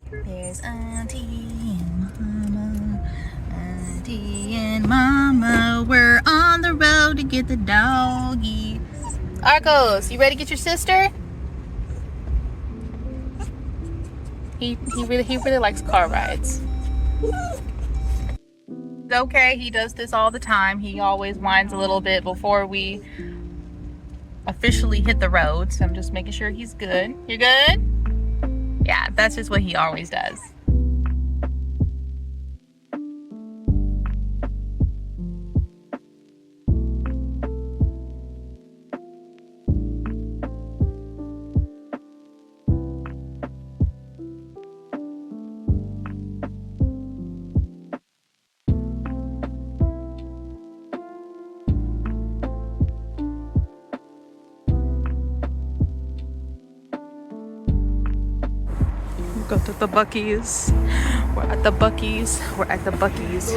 There's Auntie and Mama. Auntie and Mama. We're on the road to get the doggies. Arcos, you ready to get your sister? He really likes car rides. It's okay, he does this all the time. He always whines a little bit before we officially hit the road. So I'm just making sure he's good. You're good? Yeah, that's just what he always does. Go to the Buc-ee's. We're at the Buc-ee's. We're at the Buc-ee's.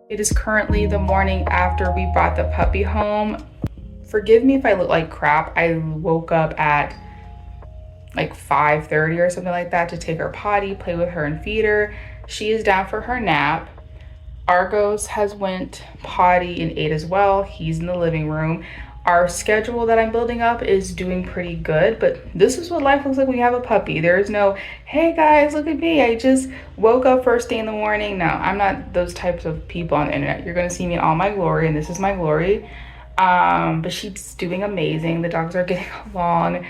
It is currently the morning after we brought the puppy home. Forgive me if I look like crap. I woke up at like 5:30 or something like that to take her potty, play with her and feed her. She is down for her nap. Argos has went potty and ate as well. He's in the living room. Our schedule that I'm building up is doing pretty good, but this is what life looks like when you have a puppy. There is no, hey guys, look at me, I just woke up first thing in the morning. No, I'm not those types of people on the internet. You're gonna see me in all my glory, and this is my glory. But she's doing amazing. The dogs are getting along.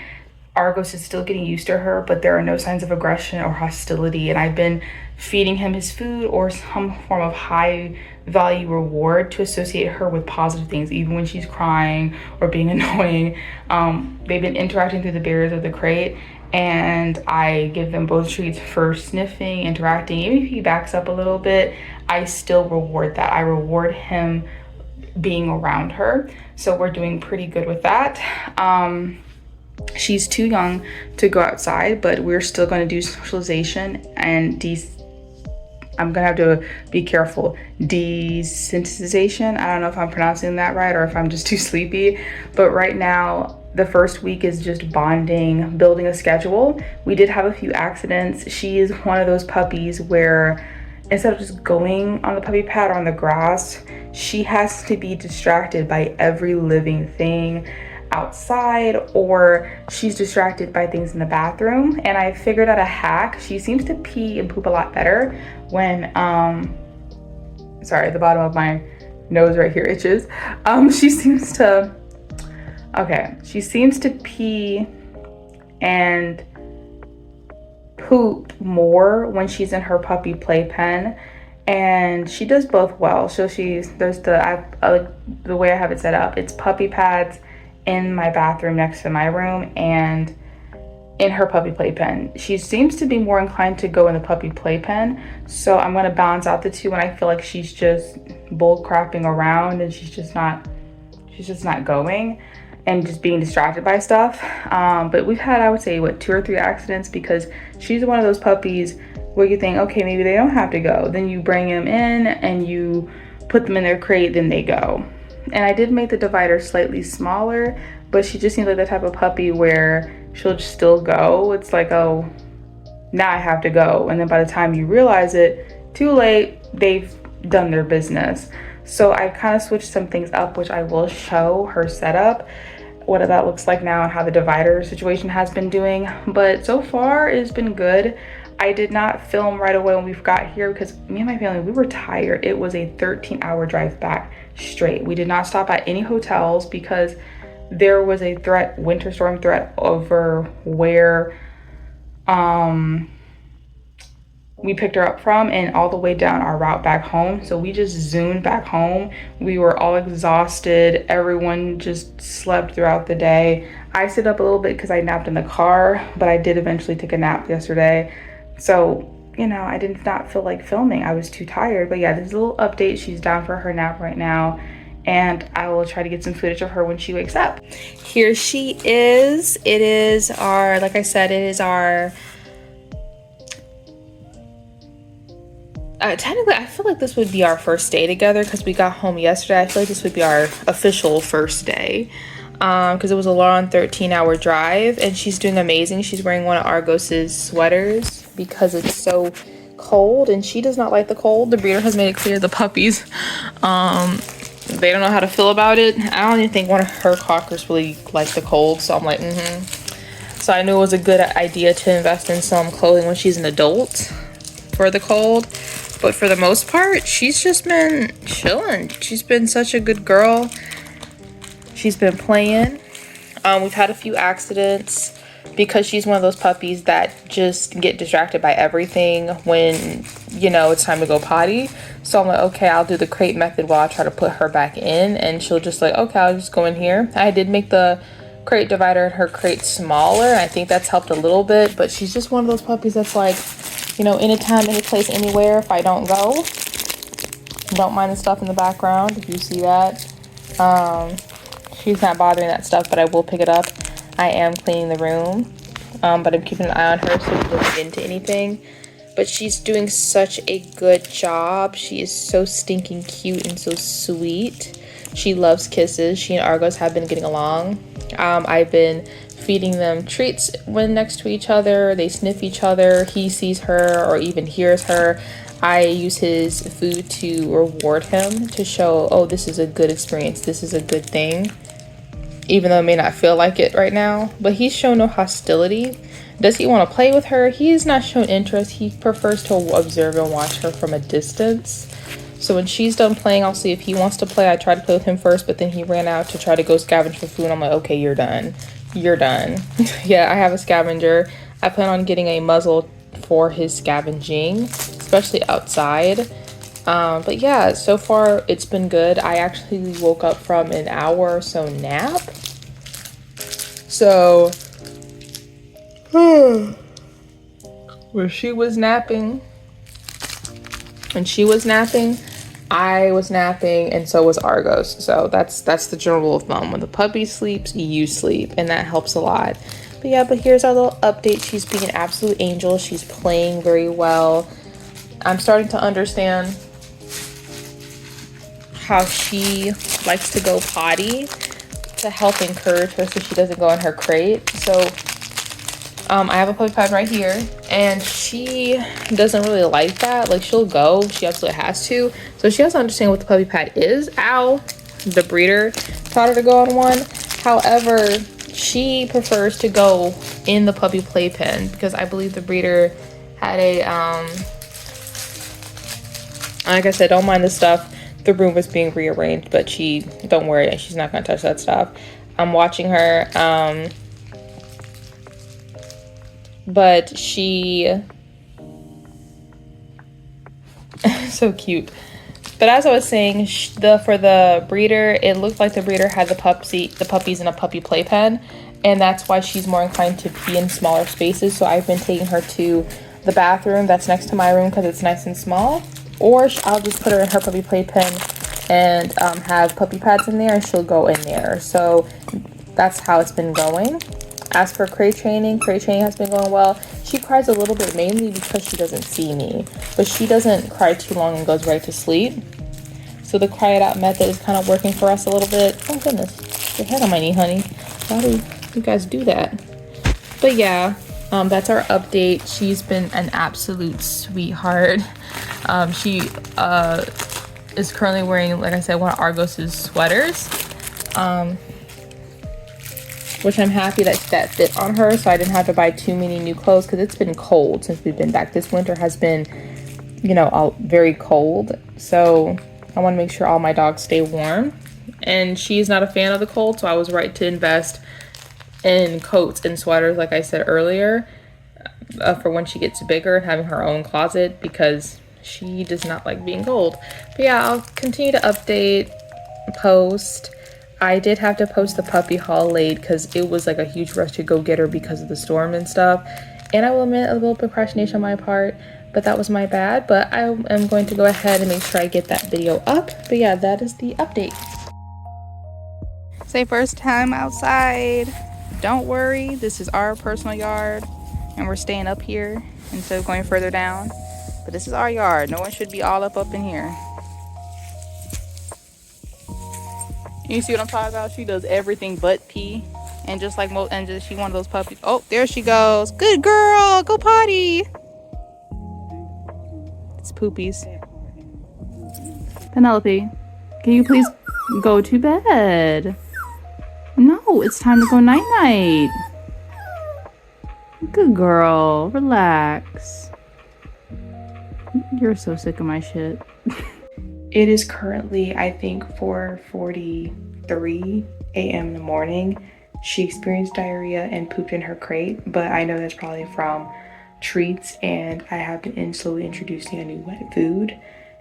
Argos is still getting used to her, but there are no signs of aggression or hostility, and I've been feeding him his food or some form of high value reward to associate her with positive things, even when she's crying or being annoying. They've been interacting through the barriers of the crate, and I give them both treats for sniffing, interacting. Even if he backs up a little bit, I still reward that. I reward him being around her. So we're doing pretty good with that. She's too young to go outside, but we're still going to do socialization and I'm gonna have to be careful. Desensitization. I don't know if I'm pronouncing that right or if I'm just too sleepy, but right now the first week is just bonding, building a schedule. We did have a few accidents. She is one of those puppies where instead of just going on the puppy pad or on the grass, she has to be distracted by every living thing outside, or she's distracted by things in the bathroom. And I figured out a hack. She seems to pee and poop a lot better when sorry, the bottom of my nose right here itches. She seems to pee and poop more when she's in her puppy playpen, and she does both well. So there's the way I have it set up, it's puppy pads in my bathroom next to my room and in her puppy playpen. She seems to be more inclined to go in the puppy playpen, so I'm going to balance out the two when I feel like she's just bull crapping around and she's just not going and just being distracted by stuff. But we've had, I would say, 2 or 3 accidents because she's one of those puppies where you think, okay, maybe they don't have to go. Then you bring them in and you put them in their crate, then they go. And I did make the divider slightly smaller, but she just seems like the type of puppy where she'll just still go. It's like, oh, now I have to go. And then by the time you realize it, too late, they've done their business. So I kind of switched some things up, which I will show her setup, what that looks like now and how the divider situation has been doing. But so far it's been good. I did not film right away when we got here because me and my family, we were tired. It was a 13-hour drive back straight. We did not stop at any hotels because there was a winter storm threat over where we picked her up from and all the way down our route back home. So we just zoomed back home. We were all exhausted. Everyone just slept throughout the day. I stayed up a little bit because I napped in the car, but I did eventually take a nap yesterday. So, I did not feel like filming. I was too tired. But yeah, there's a little update. She's down for her nap right now, and I will try to get some footage of her when she wakes up. Here she is. It is our, like I said, it is our technically, I feel like this would be our first day together because we got home yesterday. I feel like this would be our official first day because it was a long 13-hour drive, and she's doing amazing. She's wearing one of Argos's sweaters because it's so cold, and she does not like the cold. The breeder has made it clear the puppies, they don't know how to feel about it. I don't even think one of her cockers really like the cold, so I'm like, So I knew it was a good idea to invest in some clothing when she's an adult for the cold. But for the most part, she's just been chilling. She's been such a good girl. She's been playing. We've had a few accidents because she's one of those puppies that just get distracted by everything when, it's time to go potty. So I'm like, okay, I'll do the crate method while I try to put her back in. And she'll just like, okay, I'll just go in here. I did make the crate divider in her crate smaller. And I think that's helped a little bit. But she's just one of those puppies that's like, anytime, any place, anywhere. If I don't go, don't mind the stuff in the background. If you see that, she's not bothering that stuff, but I will pick it up. I am cleaning the room, but I'm keeping an eye on her so she doesn't get into anything. But she's doing such a good job. She is so stinking cute and so sweet. She loves kisses. She and Argos have been getting along. I've been feeding them treats when next to each other. They sniff each other. He sees her or even hears her. I use his food to reward him, to show, oh, this is a good experience. This is a good thing. Even though it may not feel like it right now. But he's shown no hostility. Does he want to play with her? He has not shown interest. He prefers to observe and watch her from a distance. So when she's done playing, I'll see if he wants to play. I tried to play with him first, but then he ran out to try to go scavenge for food. I'm like, okay, you're done. You're done. Yeah, I have a scavenger. I plan on getting a muzzle for his scavenging, especially outside. But yeah, so far it's been good. I actually woke up from an hour or so nap. So Where she was napping, when she was napping, I was napping, and so was Argos. So that's the general rule of thumb. When the puppy sleeps, you sleep, and that helps a lot. But yeah, but here's our little update. She's being an absolute angel. She's playing very well. I'm starting to understand how she likes to go potty to help encourage her so she doesn't go in her crate. So I have a puppy pad right here, and she doesn't really like that. Like, she'll go, she absolutely has to. So she has to understand what the puppy pad is. Ow, the breeder taught her to go on one. However, she prefers to go in the puppy playpen because I believe the breeder had a, like I said, don't mind the stuff. The room was being rearranged, but don't worry, she's not gonna touch that stuff. I'm watching her, but she so cute. But as I was saying, for the breeder, it looked like the breeder had the puppies in a puppy playpen, and that's why she's more inclined to be in smaller spaces. So I've been taking her to the bathroom that's next to my room because it's nice and small, or I'll just put her in her puppy playpen and have puppy pads in there, and she'll go in there. So that's how it's been going. As for crate training has been going well. She cries a little bit, mainly because she doesn't see me, but she doesn't cry too long and goes right to sleep. So the cry it out method is kind of working for us a little bit. Oh goodness, your head on my knee, honey. Why do you guys do that? But yeah, that's our update. She's been an absolute sweetheart. She is currently wearing, like I said, one of Argos's sweaters. Which I'm happy that fit on her, so I didn't have to buy too many new clothes because it's been cold since we've been back. This winter has been, very cold. So I want to make sure all my dogs stay warm. And she's not a fan of the cold, so I was right to invest in coats and sweaters, like I said earlier, for when she gets bigger and having her own closet, because she does not like being cold. But yeah, I'll continue to update, post. I did have to post the puppy haul late because it was like a huge rush to go get her because of the storm and stuff. And I will admit a little procrastination on my part, but that was my bad. But I am going to go ahead and make sure I get that video up. But yeah, that is the update. Say first time outside. Don't worry, this is our personal yard and we're staying up here instead of going further down. But this is our yard. No one should be all up in here. You see what I'm talking about? She does everything but pee. And just like she one of those puppies. Oh, there she goes. Good girl. Go potty. It's poopies. Penelope, can you please go to bed? No, it's time to go night-night. Good girl. Relax. You're so sick of my shit. It is currently, I think, 4:43 a.m. in the morning. She experienced diarrhea and pooped in her crate, but I know that's probably from treats, and I have been slowly introducing a new wet food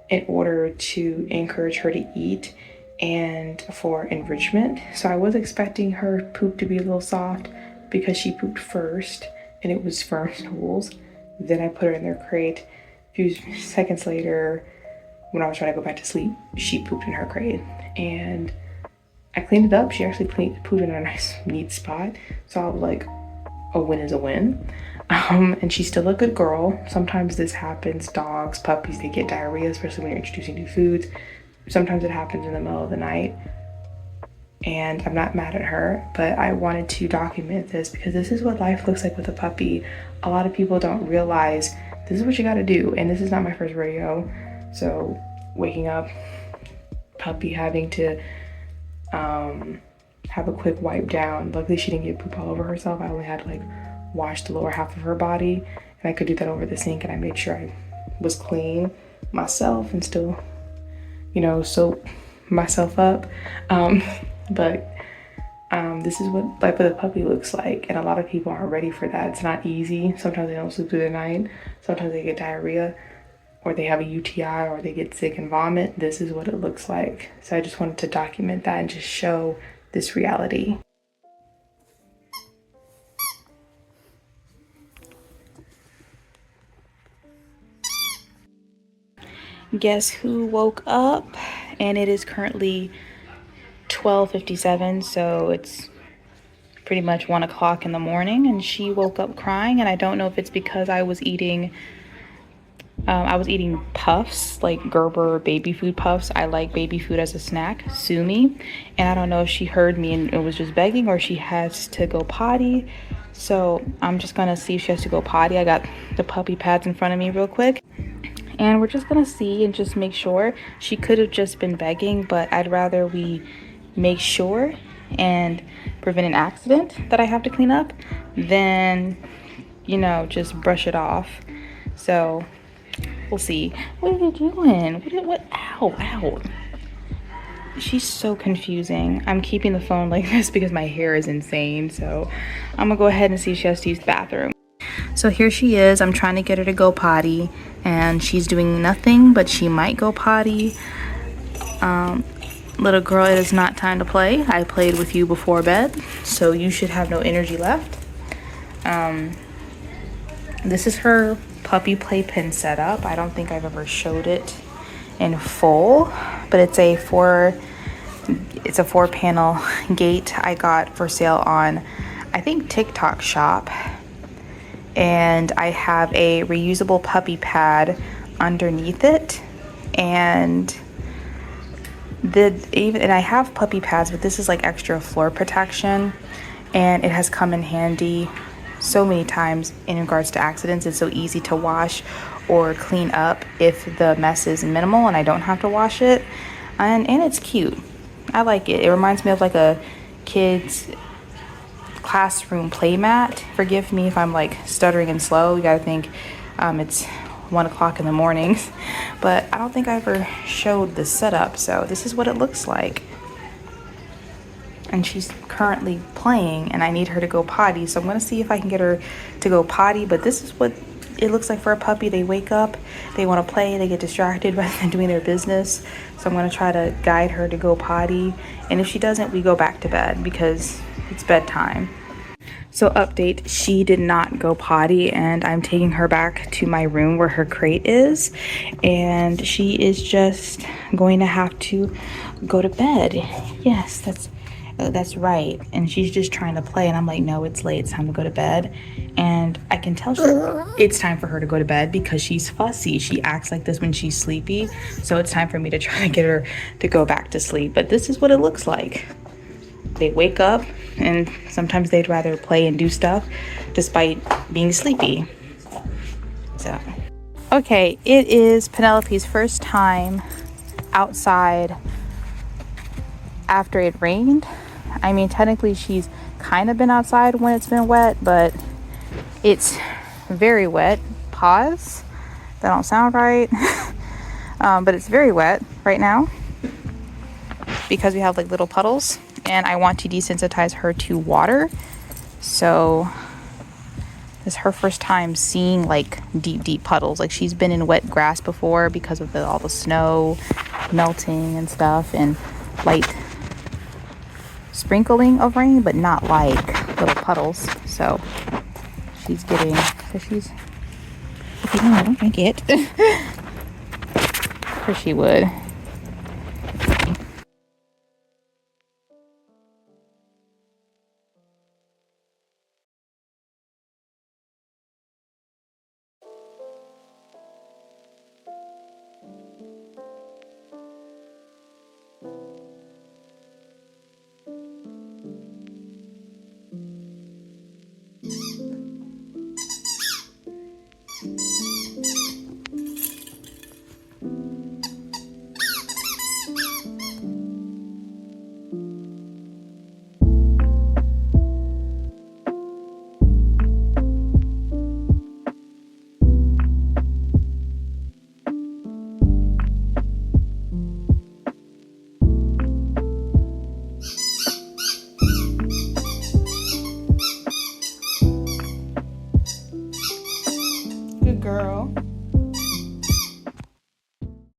in order to encourage her to eat and for enrichment. So I was expecting her poop to be a little soft because she pooped first and it was firm stools. Then I put her in their crate. A few seconds later, when I was trying to go back to sleep, she pooped in her crate, and I cleaned it up. She actually pooped in a nice neat spot, so I was like, a win is a win. And she's still a good girl. Sometimes this happens. Dogs, puppies, they get diarrhea, especially when you're introducing new foods. Sometimes it happens in the middle of the night, and I'm not mad at her, but I wanted to document this because this is what life looks like with a puppy. A lot of people don't realize this is what you gotta do, and this is not my first rodeo. So waking up, puppy having to have a quick wipe down. Luckily she didn't get poop all over herself. I only had to like wash the lower half of her body, and I could do that over the sink, and I made sure I was clean myself and still, soap myself up. But this is what life with a puppy looks like, and a lot of people aren't ready for that. It's not easy. Sometimes they don't sleep through the night. Sometimes they get diarrhea, or they have a UTI, or they get sick and vomit. This is what it looks like. So I just wanted to document that and just show this reality. Guess who woke up? And it is currently 12:57, so it's pretty much 1 o'clock in the morning, and she woke up crying. And I don't know if it's because I was eating puffs, like Gerber baby food puffs. I like baby food as a snack, sue me. And I don't know if she heard me and it was just begging, or she has to go potty. So I'm just gonna see if she has to go potty. I got the puppy pads in front of me real quick. And we're just gonna see and just make sure. She could have just been begging, but I'd rather we make sure and prevent an accident that I have to clean up than, you know, just brush it off. So we'll see. What are you doing? What? Ow, ow. She's so confusing. I'm keeping the phone like this because my hair is insane. So I'm gonna go ahead and see if she has to use the bathroom. So here she is. I'm trying to get her to go potty, and she's doing nothing, but she might go potty. Little girl, it is not time to play. I played with you before bed, so you should have no energy left. This is her puppy playpen setup. I don't think I've ever showed it in full, but it's a four panel gate I got for sale on, I think, TikTok shop. And I have a reusable puppy pad underneath it, and I have puppy pads, but this is like extra floor protection, and it has come in handy so many times in regards to accidents. It's so easy to wash or clean up if the mess is minimal and I don't have to wash it, and it's cute. I like it. It reminds me of like a kid's classroom playmat. Forgive me if I'm like stuttering and slow. You gotta think it's 1 o'clock in the morning, but I don't think I ever showed the setup. So this is what it looks like, and she's currently playing, and I need her to go potty, so I'm gonna see if I can get her to go potty. But this is what it looks like for a puppy. They wake up, they want to play, they get distracted rather than doing their business. So I'm gonna try to guide her to go potty, and if she doesn't, we go back to bed because it's bedtime. So update, she did not go potty, and I'm taking her back to my room where her crate is, and she is just going to have to go to bed. Yes, that's right. And she's just trying to play, and I'm like, no, it's late, it's time to go to bed. And I can tell it's time for her to go to bed because she's fussy. She acts like this when she's sleepy, so it's time for me to try to get her to go back to sleep. But this is what it looks like. They wake up, and sometimes they'd rather play and do stuff despite being sleepy. So, okay, it is Penelope's first time outside after it rained. I mean, technically she's kind of been outside when it's been wet, but it's very wet. Pause. That don't sound right. But it's very wet right now because we have like little puddles, and I want to desensitize her to water. So this is her first time seeing like deep puddles. Like, she's been in wet grass before because of all the snow melting and stuff, and light sprinkling of rain, but not like little puddles. So she's getting, okay, no, don't drink it. Or she would.